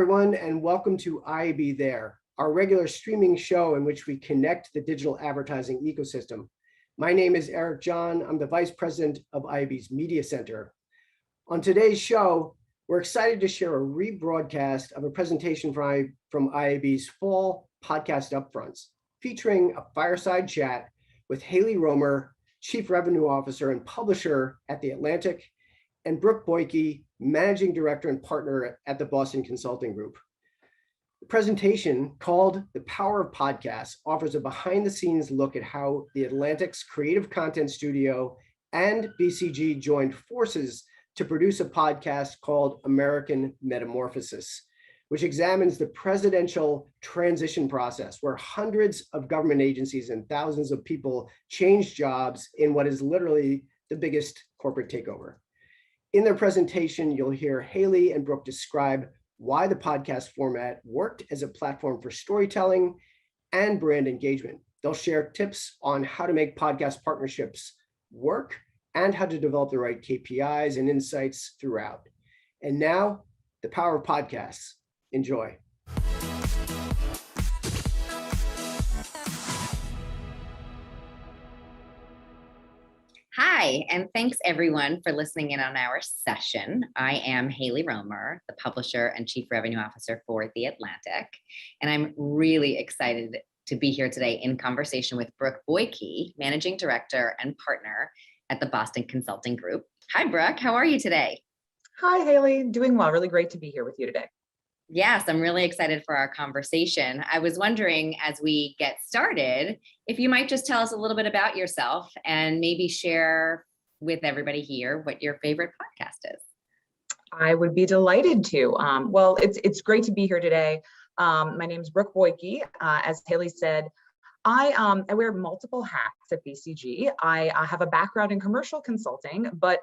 everyone, and welcome to IAB There, our regular streaming show in which we connect the digital advertising ecosystem. My name is Eric John. I'm the Vice President of IAB's Media Center. On today's show, we're excited to share a rebroadcast of a presentation from IAB's Fall Podcast Upfronts, featuring a fireside chat with Haley Romer, Chief Revenue Officer and Publisher at The Atlantic, and Brooke Boyke, Managing Director and Partner at the Boston Consulting Group. The presentation, called The Power of Podcasts, offers a behind-the-scenes look at how The Atlantic's creative content studio and BCG joined forces to produce a podcast called American Metamorphosis, which examines the presidential transition process, where hundreds of government agencies and thousands of people change jobs in what is literally the biggest corporate takeover. In their presentation, you'll hear Haley and Brooke describe why the podcast format worked as a platform for storytelling and brand engagement. They'll share tips on how to make podcast partnerships work and how to develop the right KPIs and insights throughout. And now, the power of podcasts. Enjoy. Hi, and thanks everyone for listening in on our session. I am Haley Romer, the Publisher and Chief Revenue Officer for The Atlantic, and I'm really excited to be here today in conversation with Brooke Boyke, Managing Director and Partner at the Boston Consulting Group. Hi, Brooke. How are you today? Hi, Haley. Doing well. Really great to be here with you today. Yes, I'm really excited for our conversation. I was wondering, as we get started, if you might just tell us a little bit about yourself and maybe share with everybody here what your favorite podcast is. I would be delighted to. Well, it's great to be here today. My name is Brooke Boyke. As Haley said, I wear multiple hats at BCG. I have a background in commercial consulting, but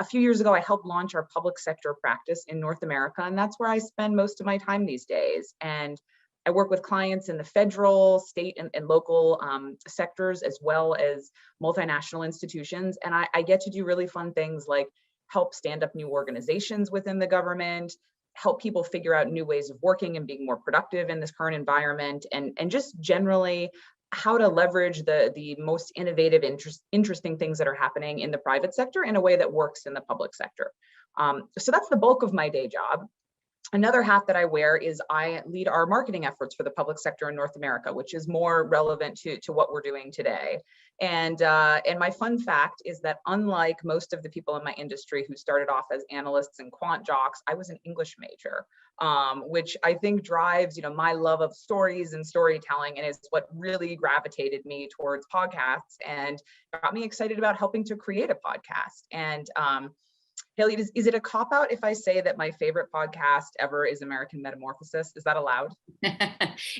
a few years ago, I helped launch our public sector practice in North America, and that's where I spend most of my time these days. And I work with clients in the federal, state, and local sectors, as well as multinational institutions. And I get to do really fun things like help stand up new organizations within the government, help people figure out new ways of working and being more productive in this current environment, and just generally how to leverage the most innovative, interesting things that are happening in the private sector in a way that works in the public sector. So that's the bulk of my day job. Another hat that I wear is I lead our marketing efforts for the public sector in North America, which is more relevant to what we're doing today. And my fun fact is that unlike most of the people in my industry who started off as analysts and quant jocks, I was an English major, which I think drives, my love of stories and storytelling, and is what really gravitated me towards podcasts and got me excited about helping to create a podcast. And Haley, is it a cop-out if I say that my favorite podcast ever is American Metamorphosis? Is that allowed?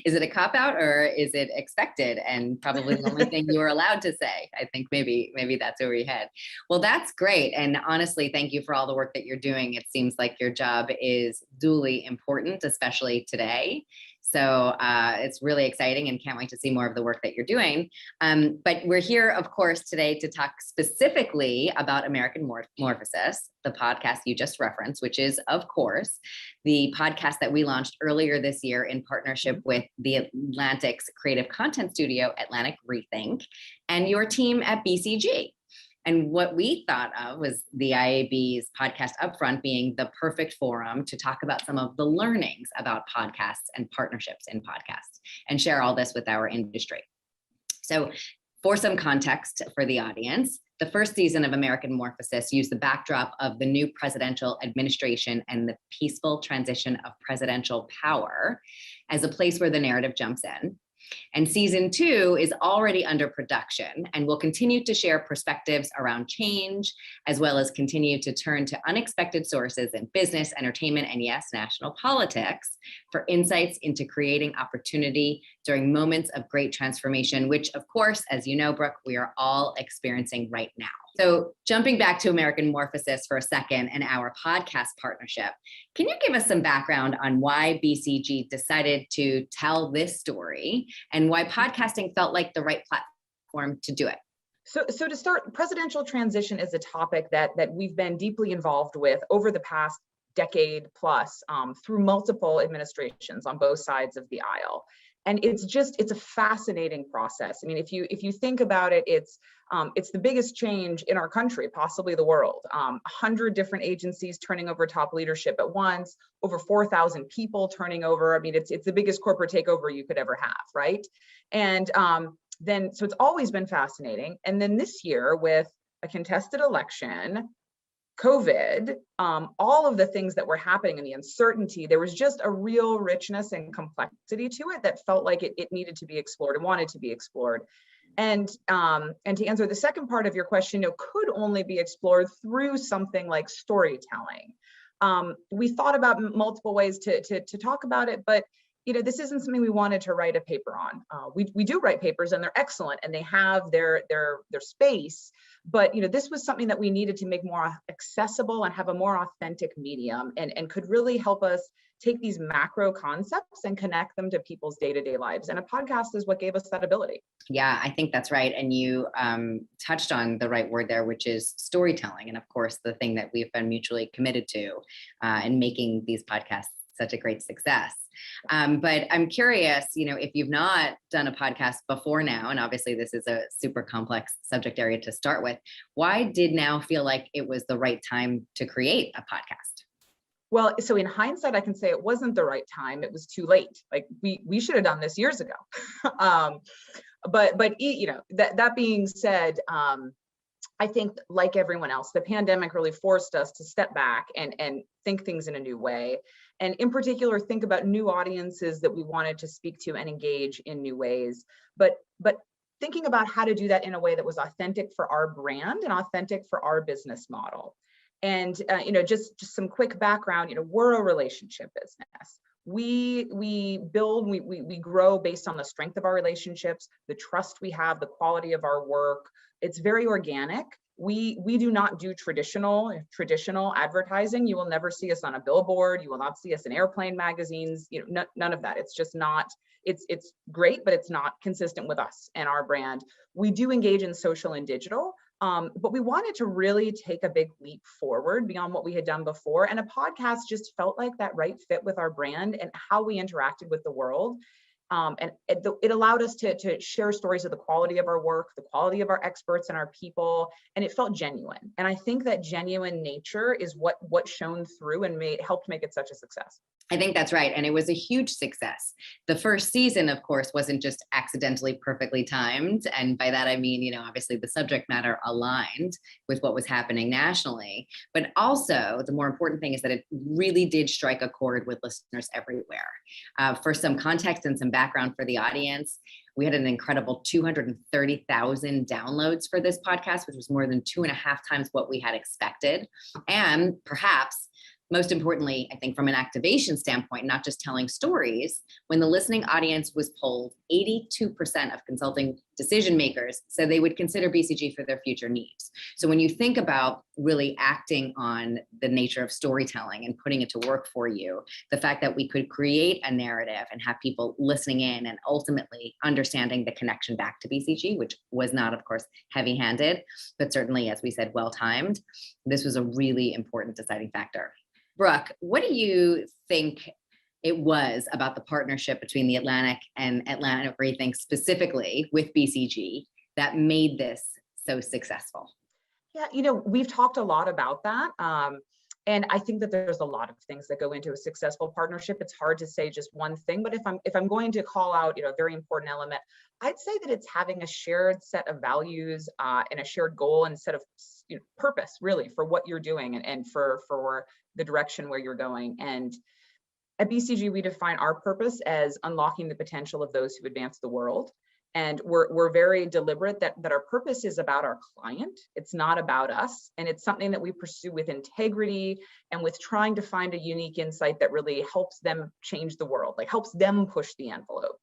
Is it a cop-out, or is it expected and probably the only thing you were allowed to say? I think maybe that's where we head. Well, that's great. And honestly, thank you for all the work that you're doing. It seems like your job is duly important, especially today. So it's really exciting and can't wait to see more of the work that you're doing. But we're here, of course, today to talk specifically about American Metamorphosis, the podcast you just referenced, which is, of course, the podcast that we launched earlier this year in partnership with the Atlantic's creative content studio, Atlantic Rethink, and your team at BCG. And what we thought of was the IAB's podcast Upfront being the perfect forum to talk about some of the learnings about podcasts and partnerships in podcasts and share all this with our industry. So for some context for the audience, the first season of American Metamorphosis used the backdrop of the new presidential administration and the peaceful transition of presidential power as a place where the narrative jumps in. And season 2 is already under production and will continue to share perspectives around change, as well as continue to turn to unexpected sources in business, entertainment, and yes, national politics for insights into creating opportunity during moments of great transformation, which, of course, as you know, Brooke, we are all experiencing right now. So jumping back to American Metamorphosis for a second and our podcast partnership, can you give us some background on why BCG decided to tell this story and why podcasting felt like the right platform to do it? So to start, presidential transition is a topic that we've been deeply involved with over the past decade plus through multiple administrations on both sides of the aisle. And it's a fascinating process. I mean, if you think about it, it's the biggest change in our country, possibly the world. 100 different agencies turning over top leadership at once, over 4,000 people turning over. I mean, it's the biggest corporate takeover you could ever have, right? And so it's always been fascinating. And then this year, with a contested election, COVID, all of the things that were happening and the uncertainty, there was just a real richness and complexity to it that felt like it needed to be explored and wanted to be explored. And to answer the second part of your question, could only be explored through something like storytelling. We thought about multiple ways to talk about it, but this isn't something we wanted to write a paper on. We do write papers and they're excellent and they have their space, but this was something that we needed to make more accessible and have a more authentic medium and could really help us take these macro concepts and connect them to people's day-to-day lives. And a podcast is what gave us that ability. Yeah, I think that's right. And you touched on the right word there, which is storytelling. And of course, the thing that we've been mutually committed to in making these podcasts such a great success. But I'm curious, if you've not done a podcast before now, and obviously this is a super complex subject area to start with, why did now feel like it was the right time to create a podcast? Well, so in hindsight, I can say it wasn't the right time. It was too late. Like we should have done this years ago. But that being said, I think like everyone else, the pandemic really forced us to step back and think things in a new way. And in particular, think about new audiences that we wanted to speak to and engage in new ways. But thinking about how to do that in a way that was authentic for our brand and authentic for our business model. And just some quick background, we're a relationship business. We build, we grow based on the strength of our relationships, the trust we have, the quality of our work. It's very organic. We do not do traditional advertising. You will never see us on a billboard. You will not see us in airplane magazines. None of that. It's just not. It's great, but it's not consistent with us and our brand. We do engage in social and digital, but we wanted to really take a big leap forward beyond what we had done before. And a podcast just felt like that right fit with our brand and how we interacted with the world. And it allowed us to share stories of the quality of our work, the quality of our experts and our people, and it felt genuine. And I think that genuine nature is what shone through and helped make it such a success. I think that's right. And it was a huge success. The first season, of course, wasn't just accidentally perfectly timed. And by that, I mean, obviously the subject matter aligned with what was happening nationally. But also, the more important thing is that it really did strike a chord with listeners everywhere. For some context and some background for the audience, we had an incredible 230,000 downloads for this podcast, which was more than 2.5 times what we had expected. And perhaps most importantly, I think from an activation standpoint, not just telling stories, when the listening audience was polled, 82% of consulting decision makers said they would consider BCG for their future needs. So when you think about really acting on the nature of storytelling and putting it to work for you, the fact that we could create a narrative and have people listening in and ultimately understanding the connection back to BCG, which was not, of course, heavy-handed, but certainly, as we said, well-timed, this was a really important deciding factor. Brooke, what do you think it was about the partnership between the Atlantic and Atlantic Rethink specifically with BCG that made this so successful? Yeah, we've talked a lot about that. And I think that there's a lot of things that go into a successful partnership. It's hard to say just one thing, but if I'm going to call out, a very important element, I'd say that it's having a shared set of values and a shared goal and set of purpose really for what you're doing and for the direction where you're going. And at BCG, we define our purpose as unlocking the potential of those who advance the world. And we're very deliberate that our purpose is about our client. It's not about us. And it's something that we pursue with integrity and with trying to find a unique insight that really helps them change the world, like helps them push the envelope.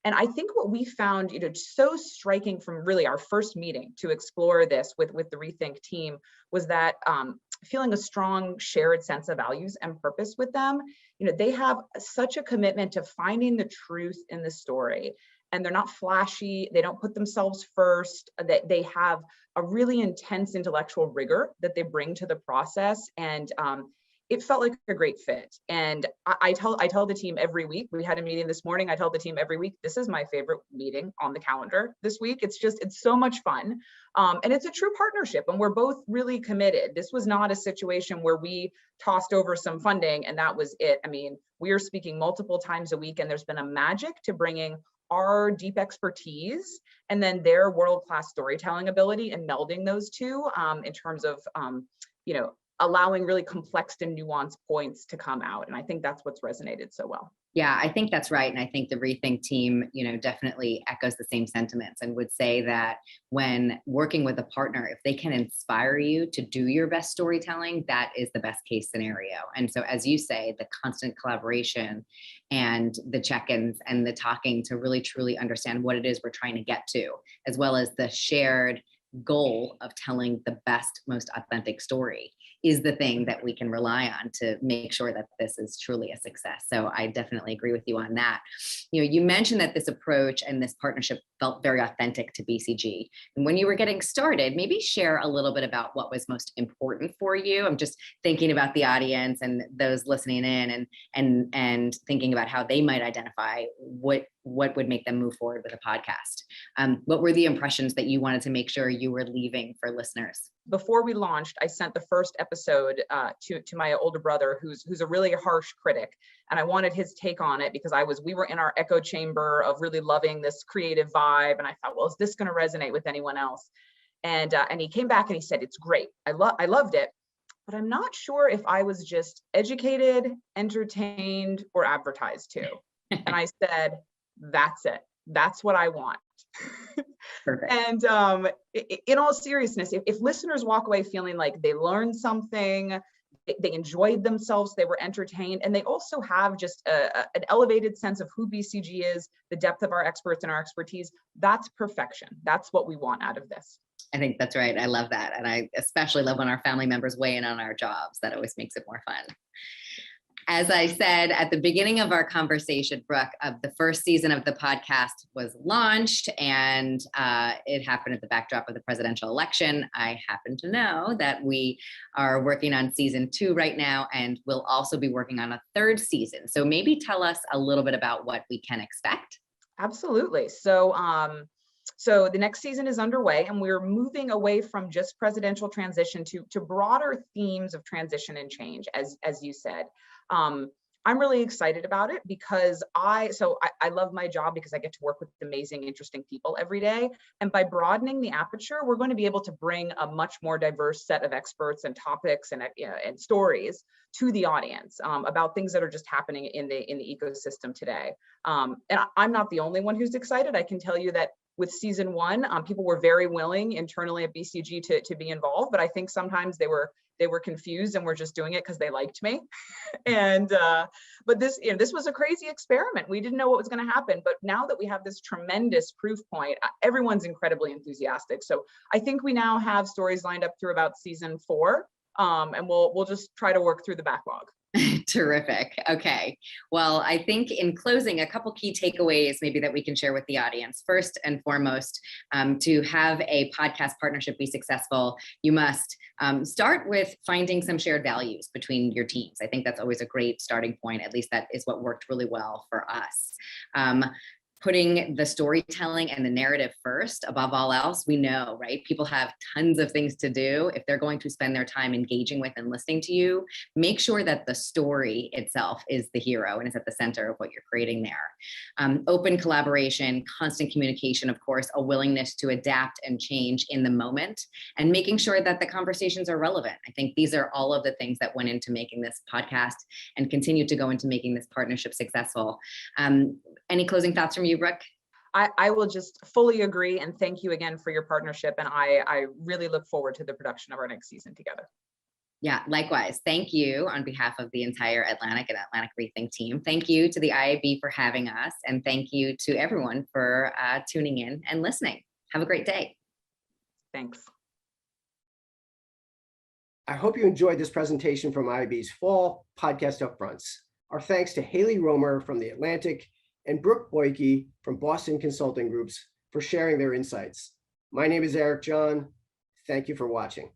And I think what we found, so striking from really our first meeting to explore this with the Rethink team was that feeling a strong shared sense of values and purpose with them. They have such a commitment to finding the truth in the story. And they're not flashy. They don't put themselves first. That they have a really intense intellectual rigor that they bring to the process. And it felt like a great fit. And I tell the team every week. We had a meeting this morning. I tell the team every week, this is my favorite meeting on the calendar this week. It's so much fun. And it's a true partnership, and we're both really committed. This was not a situation where we tossed over some funding and that was it. I mean, we are speaking multiple times a week, and there's been a magic to bringing our deep expertise and then their world-class storytelling ability and melding those two in terms of, allowing really complex and nuanced points to come out. And I think that's what's resonated so well. Yeah, I think that's right. And I think the Rethink team, definitely echoes the same sentiments and would say that when working with a partner, if they can inspire you to do your best storytelling, that is the best case scenario. And so, as you say, the constant collaboration and the check-ins and the talking to really, truly understand what it is we're trying to get to, as well as the shared goal of telling the best, most authentic story, is the thing that we can rely on to make sure that this is truly a success. So I definitely agree with you on that. You mentioned that this approach and this partnership felt very authentic to BCG. And when you were getting started, maybe share a little bit about what was most important for you. I'm just thinking about the audience and those listening in and thinking about how they might identify what would make them move forward with a podcast. What were the impressions that you wanted to make sure you were leaving for listeners? Before we launched, I sent the first episode to my older brother, who's a really harsh critic, and I wanted his take on it because we were in our echo chamber of really loving this creative vibe, and I thought, well, is this going to resonate with anyone else? And he came back and he said, it's great. I loved it, but I'm not sure if I was just educated, entertained, or advertised to. And I said, that's it. That's what I want. Perfect. And in all seriousness, if listeners walk away feeling like they learned something, they enjoyed themselves, they were entertained, and they also have just an elevated sense of who BCG is, the depth of our experts and our expertise, that's perfection. That's what we want out of this. I think that's right. I love that. And I especially love when our family members weigh in on our jobs. That always makes it more fun. As I said at the beginning of our conversation, Brooke, the first season of the podcast was launched, and it happened at the backdrop of the presidential election. I happen to know that we are working on season 2 right now, and we'll also be working on a 3rd season. So maybe tell us a little bit about what we can expect. Absolutely. So the next season is underway, and we're moving away from just presidential transition to broader themes of transition and change, as you said. I'm really excited about it because I love my job because I get to work with amazing, interesting people every day. And by broadening the aperture, we're going to be able to bring a much more diverse set of experts and topics and stories to the audience about things that are just happening in the ecosystem today. And I'm not the only one who's excited. I can tell you that with season 1, people were very willing internally at BCG to be involved, but I think sometimes they were confused and were just doing it because they liked me. And but this was a crazy experiment. We didn't know what was going to happen, but now that we have this tremendous proof point, everyone's incredibly enthusiastic. So I think we now have stories lined up through about season 4, and we'll just try to work through the backlog. Terrific. Okay. Well, I think in closing, a couple key takeaways maybe that we can share with the audience. First and foremost, to have a podcast partnership be successful, you must start with finding some shared values between your teams. I think that's always a great starting point. At least that is what worked really well for us. Putting the storytelling and the narrative first above all else. We know, right? People have tons of things to do. If they're going to spend their time engaging with and listening to you, make sure that the story itself is the hero and is at the center of what you're creating there. Open collaboration, constant communication, of course, a willingness to adapt and change in the moment, and making sure that the conversations are relevant. I think these are all of the things that went into making this podcast and continue to go into making this partnership successful. Any closing thoughts from you, Brooke? I will just fully agree, and thank you again for your partnership. And I really look forward to the production of our next season together. Yeah, likewise. Thank you on behalf of the entire Atlantic and Atlantic Rethink team. Thank you to the IAB for having us, and thank you to everyone for tuning in and listening. Have a great day. Thanks. I hope you enjoyed this presentation from IAB's Fall Podcast Upfronts. Our thanks to Haley Romer from the Atlantic and Brooke Boyke from Boston Consulting Groups for sharing their insights. My name is Eric John. Thank you for watching.